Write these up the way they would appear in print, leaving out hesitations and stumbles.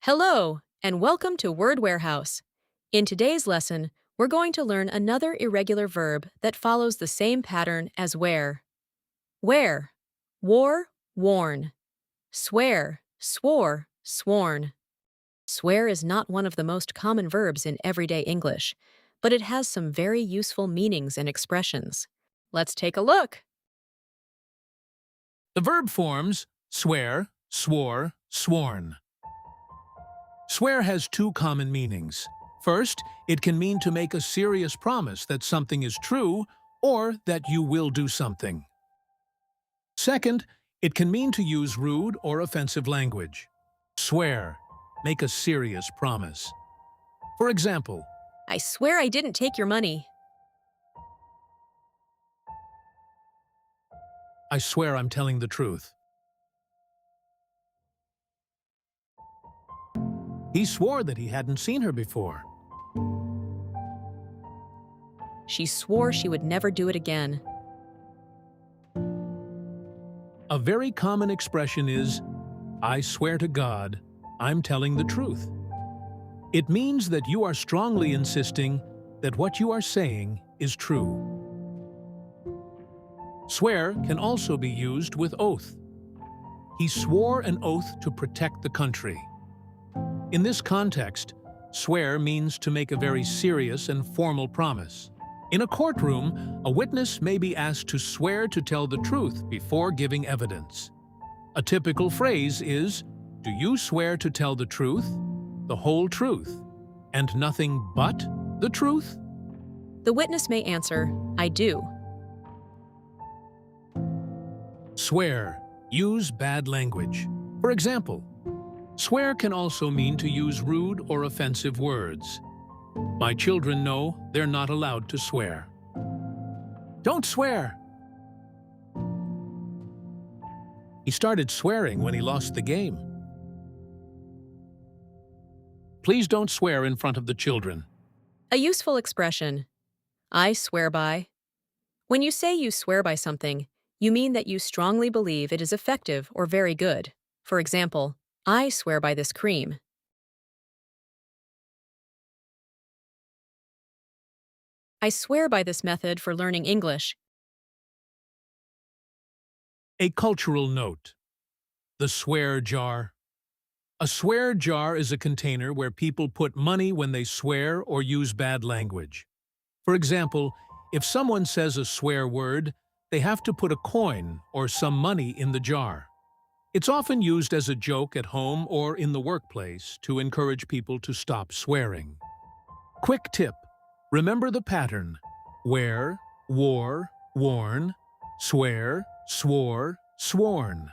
Hello, and welcome to Word Warehouse. In today's lesson, we're going to learn another irregular verb that follows the same pattern as wear. Wear, wore, worn. Swear, swore, sworn. Swear is not one of the most common verbs in everyday English, but it has some very useful meanings and expressions. Let's take a look. The verb forms swear, swore, sworn. Swear has two common meanings. First, it can mean to make a serious promise that something is true or that you will do something. Second, it can mean to use rude or offensive language. Swear, make a serious promise. For example, I swear I didn't take your money. I swear I'm telling the truth. He swore that he hadn't seen her before. She swore she would never do it again. A very common expression is, I swear to God, I'm telling the truth. It means that you are strongly insisting that what you are saying is true. Swear can also be used with oath. He swore an oath to protect the country. In this context, swear means to make a very serious and formal promise. In a courtroom, a witness may be asked to swear to tell the truth before giving evidence. A typical phrase is, do you swear to tell the truth, the whole truth, and nothing but the truth? The witness may answer, I do. Swear. Use bad language. For example, swear can also mean to use rude or offensive words. My children know they're not allowed to swear. Don't swear! He started swearing when he lost the game. Please don't swear in front of the children. A useful expression. I swear by. When you say you swear by something, you mean that you strongly believe it is effective or very good. For example, I swear by this cream. I swear by this method for learning English. A cultural note. The swear jar. A swear jar is a container where people put money when they swear or use bad language. For example, if someone says a swear word, they have to put a coin or some money in the jar. It's often used as a joke at home or in the workplace to encourage people to stop swearing. Quick tip. Remember the pattern: wear, wore, worn, swear, swore, sworn.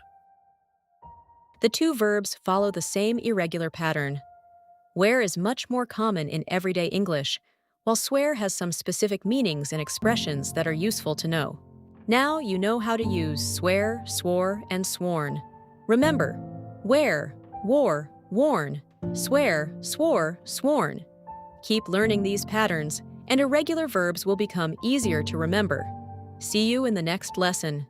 The two verbs follow the same irregular pattern. Wear is much more common in everyday English, while swear has some specific meanings and expressions that are useful to know. Now you know how to use swear, swore, and sworn. Remember, wear, wore, worn, swear, swore, sworn. Keep learning these patterns, and irregular verbs will become easier to remember. See you in the next lesson.